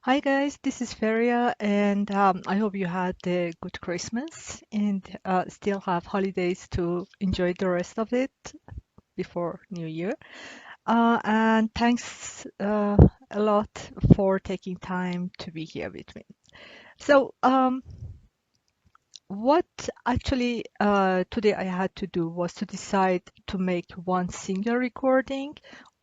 Hi guys, this is Feria, and I hope you had a good Christmas and still have holidays to enjoy the rest of it before New Year. And thanks a lot for taking time to be here with me. So, what actually today I had to do was to decide to make one single recording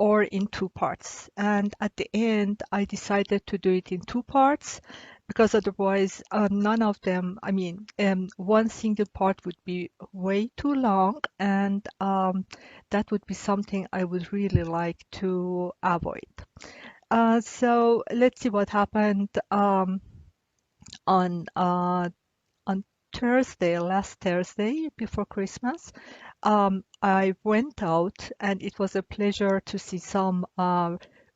or in two parts. And at the end, I decided to do it in two parts because otherwise, none of them, one single part would be way too long, and that would be something I would really like to avoid. So let's see what happened on on Thursday, last Thursday before Christmas. I went out and it was a pleasure to see some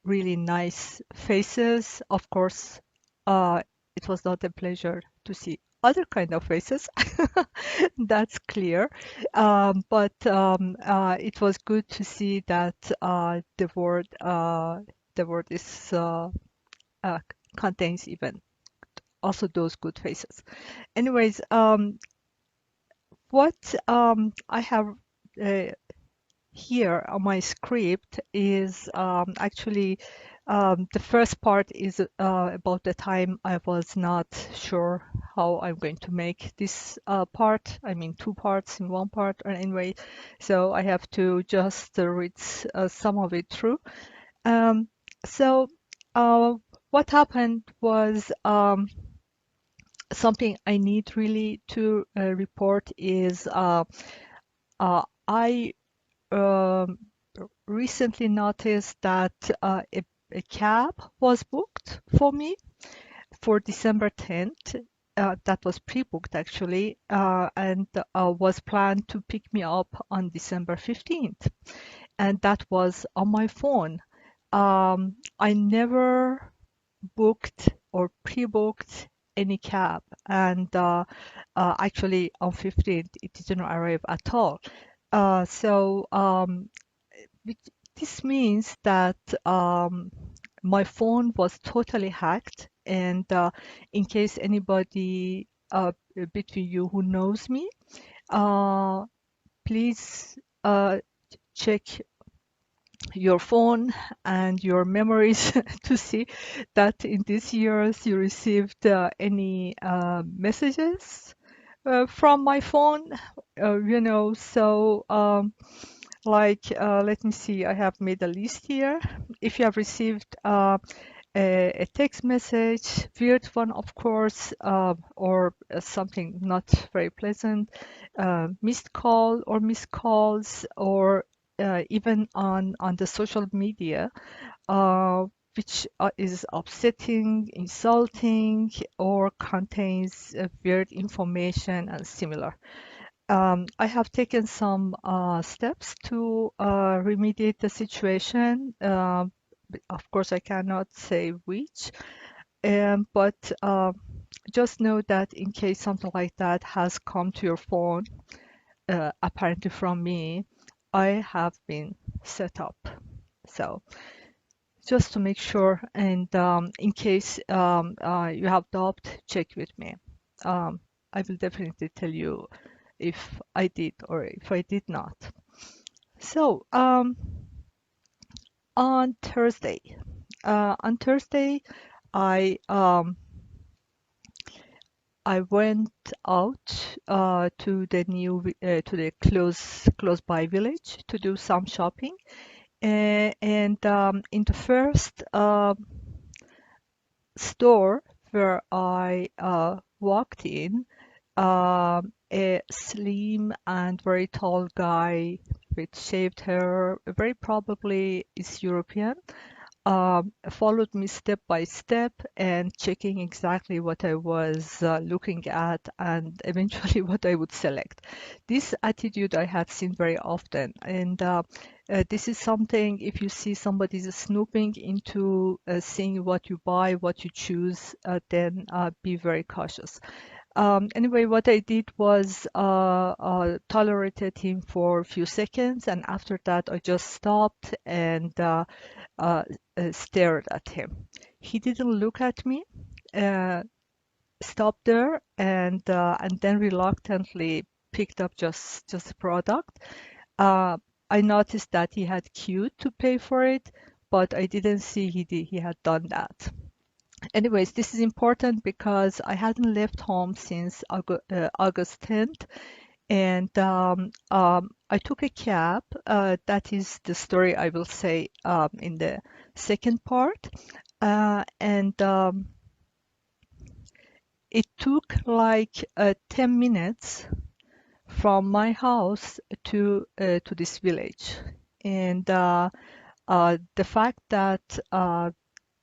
really nice faces. Of course, it was not a pleasure to see other kind of faces. That's clear. But it was good to see that the word is uh, contains even also those good faces. Anyways, what I have uh, here on my script is actually the first part is about the time I was not sure how I'm going to make this part. I mean, two parts in one part, or anyway, so I have to just read some of it through. Um, so, uh, what happened was something I need really to report is I um, recently noticed that a cab was booked for me for December 10th. That was pre-booked actually, and was planned to pick me up on December 15th. And that was on my phone. I never booked or pre-booked any cab, and actually on 15th it didn't arrive at all. So which, this means that my phone was totally hacked, and in case anybody between you who knows me, uh, please check your phone and your memories to see that in these years you received any messages from my phone. Let me see, I have made a list here. If you have received a text message, weird one, of course, or something not very pleasant, missed call or missed calls, or even on the social media, uh, which is upsetting, insulting, or contains weird information and similar. I have taken some steps to remediate the situation. Of course, I cannot say which, but just know that in case something like that has come to your phone, apparently from me, I have been set up. So just to make sure, and in case you have doubt, check with me. I will definitely tell you if I did or if I did not. So on Thursday, I um, I went out to the close by village to do some shopping, and in the first store where I walked in, a slim and very tall guy with shaved hair, very probably is European, followed me step by step and checking exactly what I was looking at and eventually what I would select. This attitude I had seen very often, and this is something, if you see somebody snooping into seeing what you buy, what you choose, then be very cautious. Anyway, what I did was tolerated him for a few seconds, and after that, I just stopped and uh, stared at him. He didn't look at me, uh, stopped there, and then reluctantly picked up just the product. Uh, I noticed that he had queued to pay for it, but I didn't see he had done that. Anyways, this is important because I hadn't left home since August 10th, and I took a cab. That is the story I will say in the second part. And It took like 10 minutes from my house to this village. And The fact that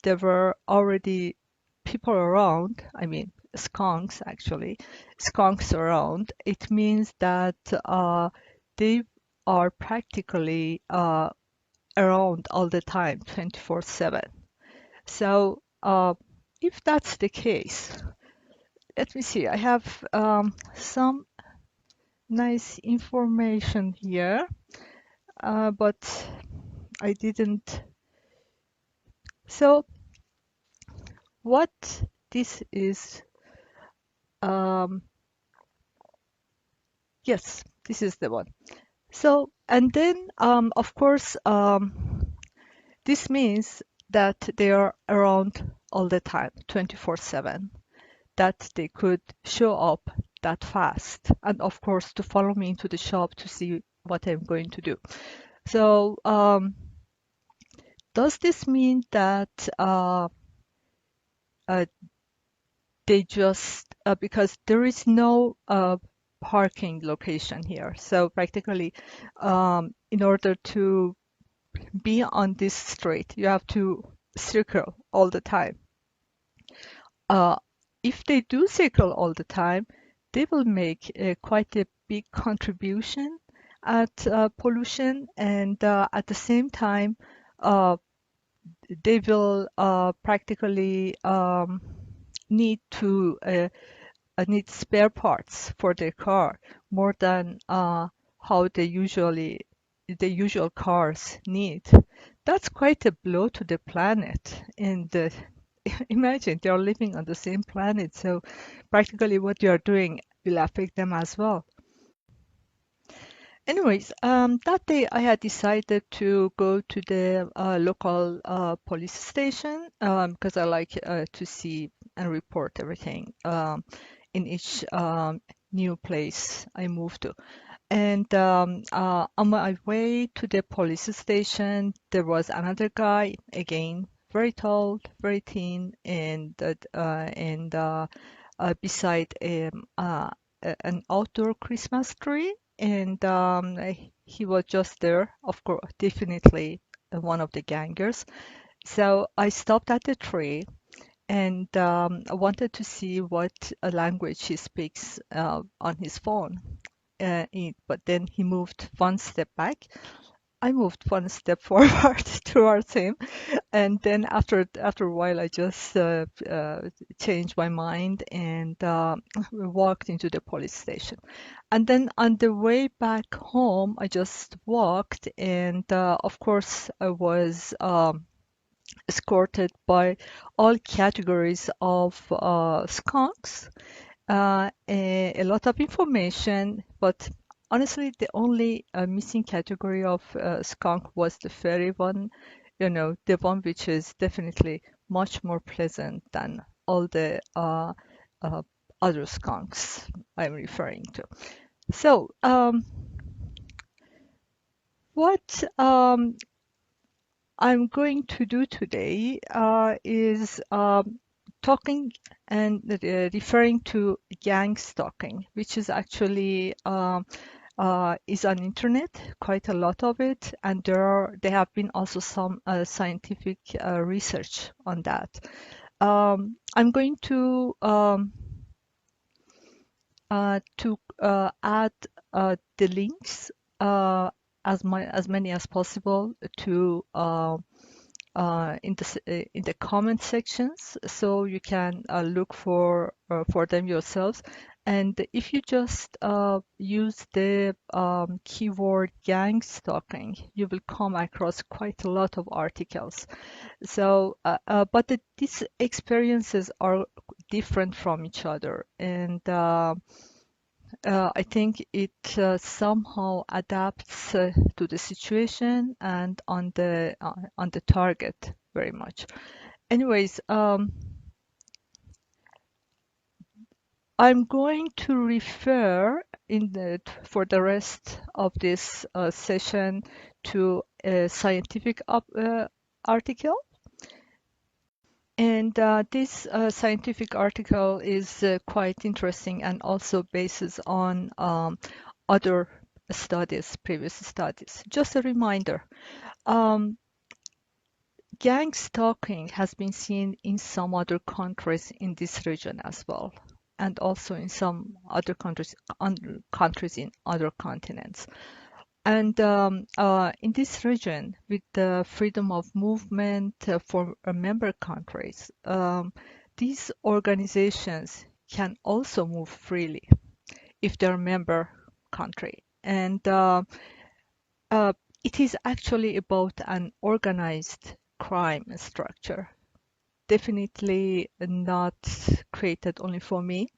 there were already people around, I mean, skunks actually, skunks around, it means that they are practically around all the time, 24/7. So, if that's the case, let me see, I have some nice information here, but I didn't. So, what this is, um, yes, this is the one. So, and then, of course, this means that they are around all the time, 24/7, that they could show up that fast. And of course, to follow me into the shop to see what I'm going to do. So, does this mean that uh, they just, because there is no parking location here. So practically, in order to be on this street, you have to circle all the time. Uh, if they do circle all the time, they will make quite a big contribution at pollution, and at the same time, uh, they will practically need to need spare parts for their car more than how the usual cars need. That's quite a blow to the planet. And imagine they are living on the same planet, so practically what you are doing will affect them as well. Anyways, that day I had decided to go to the local police station because I like to see and report everything in each new place I move to. And On my way to the police station, there was another guy, again, very tall, very thin, and beside an outdoor Christmas tree. And He was just there, of course, definitely one of the gangers. So I stopped at the tree and I wanted to see what language he speaks on his phone. But then he moved one step back. I moved one step forward towards him, and then after a while, I just changed my mind and walked into the police station. And then on the way back home, I just walked, and of course, I was escorted by all categories of skunks, a lot of information, but honestly, the only missing category of skunk was the furry one, the one which is definitely much more pleasant than all the uh, other skunks I'm referring to. So, what I'm going to do today is talking and referring to gang stalking, which is actually is on internet, quite a lot of it, and there have been also some scientific research on that. I'm going to add the links as many as possible to in the comment sections, so you can look for them yourselves. And if you just use the keyword gang stalking, you will come across quite a lot of articles. So, but these experiences are different from each other, and I think it somehow adapts to the situation and on the target very much. Anyways, I'm going to refer for the rest of this session to a scientific article. And this scientific article is quite interesting and also bases on other studies, previous studies. Just a reminder, um, gang stalking has been seen in some other countries in this region as well, and also in some other countries in other continents. And in this region, with the freedom of movement for member countries, these organizations can also move freely if they're a member country. And uh, it is actually about an organized crime structure, definitely not created only for me,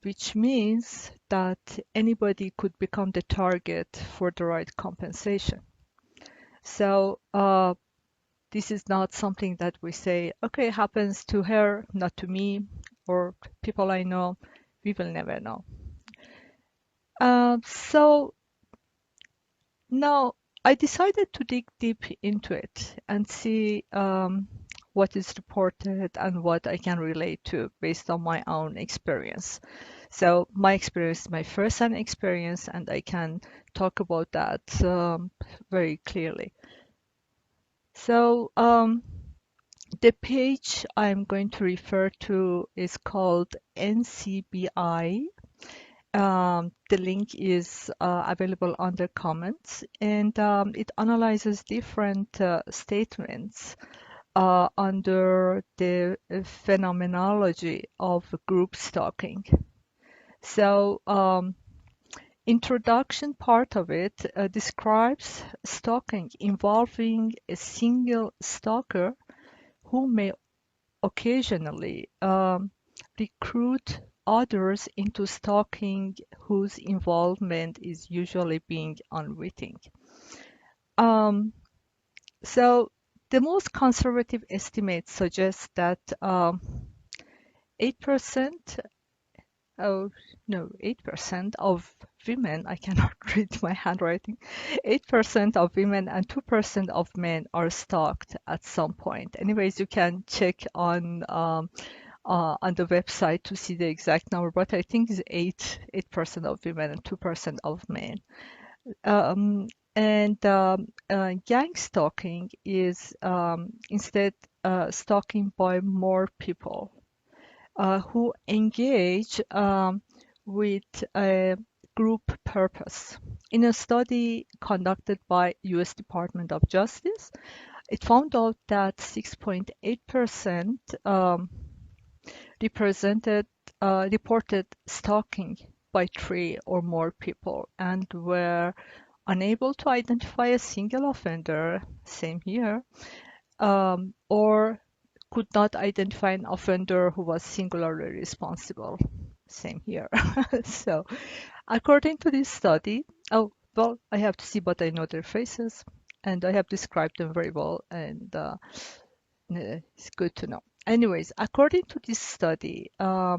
which means that anybody could become the target for the right compensation. So this is not something that we say, okay, it happens to her, not to me, or people I know. We will never know. So now I decided to dig deep into it and see what is reported and what I can relate to based on my own experience. So my experience, my first-hand experience, and I can talk about that very clearly. So the page I'm going to refer to is called NCBI. The link is available under comments, and it analyzes different statements under the phenomenology of group stalking. So, introduction part of it describes stalking involving a single stalker who may occasionally recruit others into stalking whose involvement is usually being unwitting. Um, so the most conservative estimates suggest that 8%, oh no, 8% of women, I cannot read my handwriting, 8% of women and 2% of men are stalked at some point. Anyways, you can check on the website to see the exact number, but I think it's 8% of women and 2% of men. Um, and gang stalking is instead stalking by more people who engage with a group purpose. In a study conducted by U.S. Department of Justice, it found out that 6.8% represented reported stalking by three or more people and were unable to identify a single offender, same here, or could not identify an offender who was singularly responsible, same here. So, according to this study, oh, well, I have to see, but I know their faces and I have described them very well, and it's good to know. Anyways, according to this study, a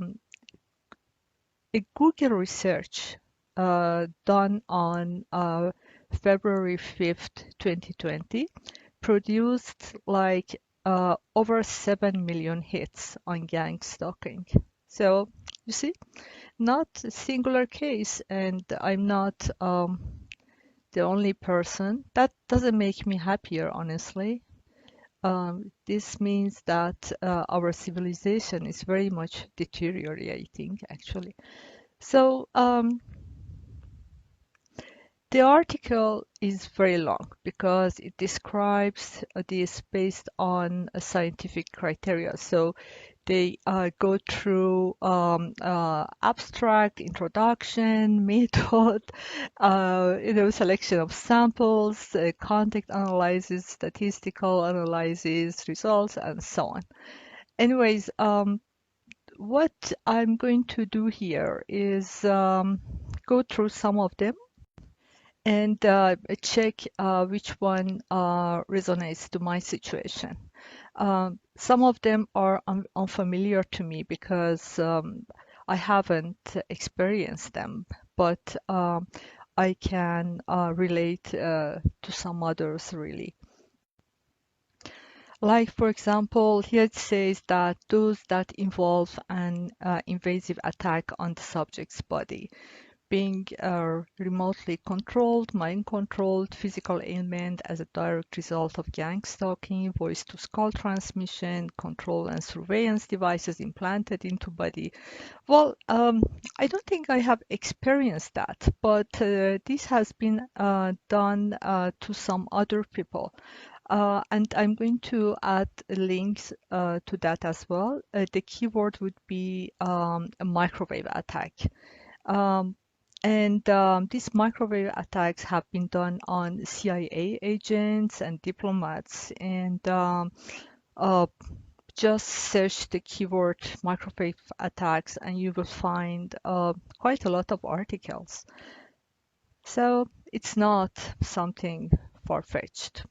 Google research done on February 5th, 2020, produced like over 7 million hits on gang stalking. So you see, not a singular case, and I'm not the only person. That doesn't make me happier, honestly. This means that our civilization is very much deteriorating, actually. So The article is very long because it describes this based on a scientific criteria. So they go through abstract introduction, method, selection of samples, context analysis, statistical analysis, results, and so on. Anyways, what I'm going to do here is go through some of them and check which one resonates to my situation. Some of them are unfamiliar to me because I haven't experienced them, but I can relate to some others really. Like, for example, here it says that those that involve an invasive attack on the subject's body, being remotely controlled, mind-controlled, physical ailment as a direct result of gang-stalking, voice-to-skull transmission, control and surveillance devices implanted into body. Well, I don't think I have experienced that, but this has been done to some other people. And I'm going to add links to that as well. The keyword would be a microwave attack. Um, and these microwave attacks have been done on CIA agents and diplomats. And uh, just search the keyword microwave attacks, and you will find quite a lot of articles. So it's not something far-fetched.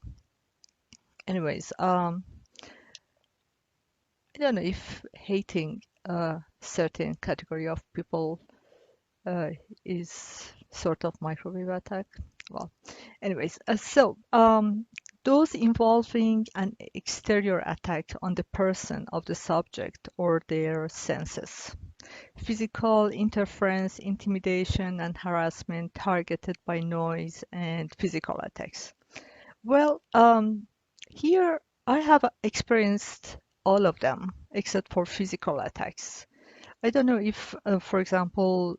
Anyways, I don't know if hating a certain category of people uh, is sort of microwave attack. Well, anyways, those involving an exterior attack on the person of the subject or their senses. Physical interference, intimidation, and harassment targeted by noise and physical attacks. Well, here I have experienced all of them except for physical attacks. I don't know if, for example,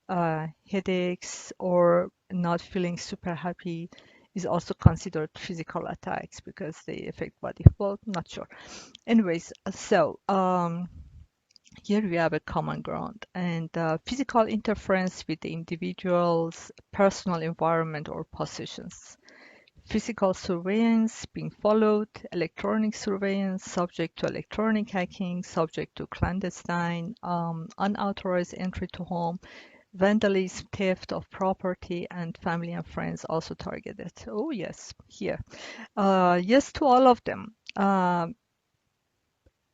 headaches or not feeling super happy is also considered physical attacks because they affect body. Well, not sure. Anyways, here we have a common ground and physical interference with the individual's personal environment or possessions. Physical surveillance being followed, electronic surveillance subject to electronic hacking, subject to clandestine, unauthorized entry to home, vandalism, theft of property, and family and friends also targeted. Oh yes, here. Yes to all of them.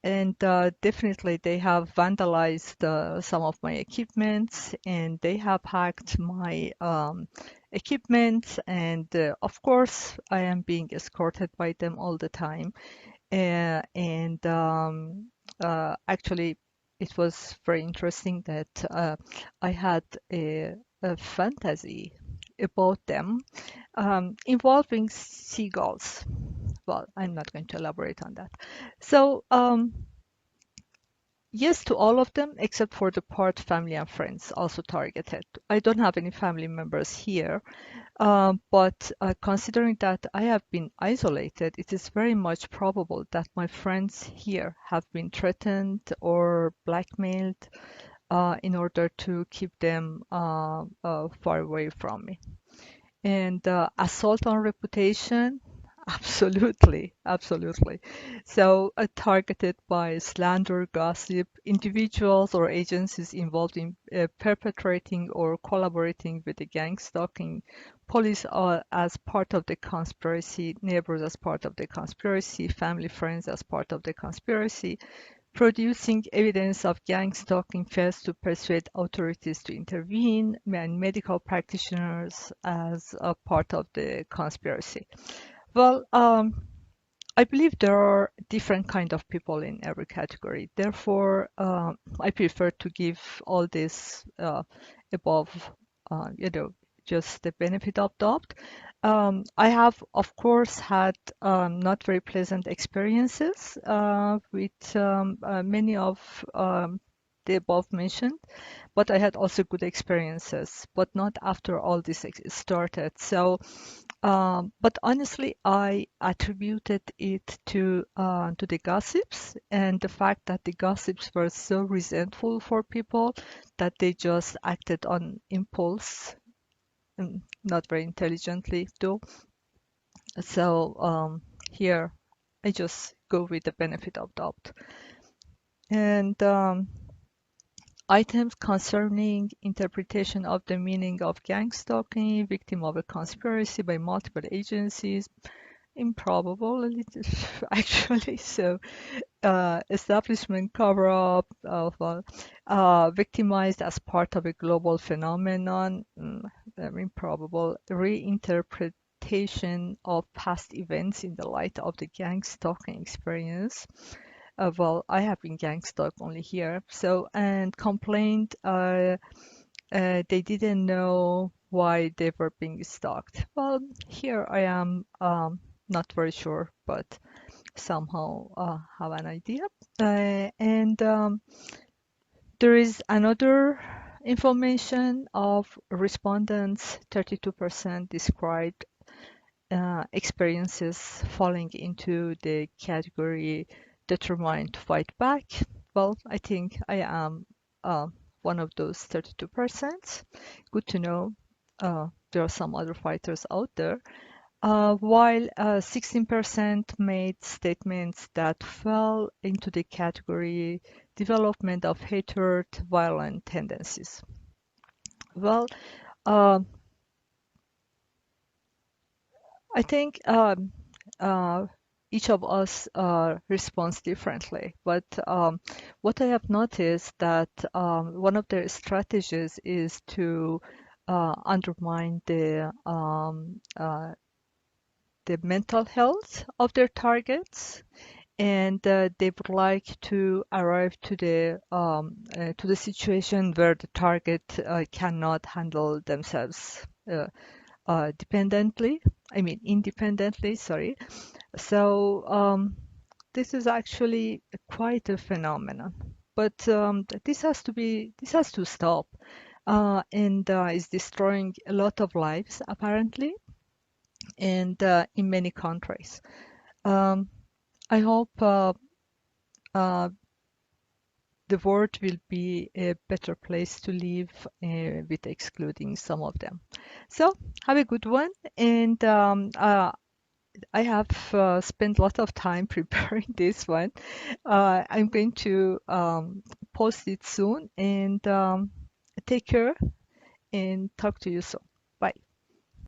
And definitely they have vandalized some of my equipment, and they have hacked my equipment, and of course I am being escorted by them all the time. And actually it was very interesting that I had a fantasy about them involving seagulls. Well, I'm not going to elaborate on that. So, yes to all of them except for the part family and friends also targeted. I don't have any family members here, but considering that I have been isolated, it is very much probable that my friends here have been threatened or blackmailed in order to keep them far away from me. And assault on reputation, absolutely, absolutely. So, targeted by slander, gossip, individuals or agencies involved in perpetrating or collaborating with the gang stalking, police are as part of the conspiracy, neighbors as part of the conspiracy, family friends as part of the conspiracy, producing evidence of gang stalking fails to persuade authorities to intervene, and medical practitioners as a part of the conspiracy. Well, I believe there are different kind of people in every category. Therefore, I prefer to give all this above, just the benefit of doubt. I have, of course, had not very pleasant experiences with many of the above mentioned, but I had also good experiences, but not after all this started. So, but honestly, I attributed it to the gossips and the fact that the gossips were so resentful for people that they just acted on impulse, not very intelligently though. So here, I just go with the benefit of doubt. And items concerning interpretation of the meaning of gang stalking, victim of a conspiracy by multiple agencies, improbable, a little, actually. So, establishment cover-up of victimized as part of a global phenomenon, improbable. Reinterpretation of past events in the light of the gang stalking experience. Well, I have been gang stalked only here. So, and complained they didn't know why they were being stalked. Well, here I am, not very sure, but somehow have an idea. And there is another information of respondents, 32% described experiences falling into the category determined to fight back. Well, I think I am one of those 32%. Good to know there are some other fighters out there. While 16% made statements that fell into the category development of hatred, violent tendencies. Well, uh, I think uh, each of us responds differently. But what I have noticed that one of their strategies is to undermine the mental health of their targets, and they would like to arrive to the situation where the target cannot handle themselves dependently. I mean, independently. Sorry. So this is actually quite a phenomenon. But this has to stop, and is destroying a lot of lives apparently, and in many countries. Um, I hope uh, the world will be a better place to live with excluding some of them. So have a good one, and I have spent a lot of time preparing this one. I'm going to post it soon, and take care and talk to you soon.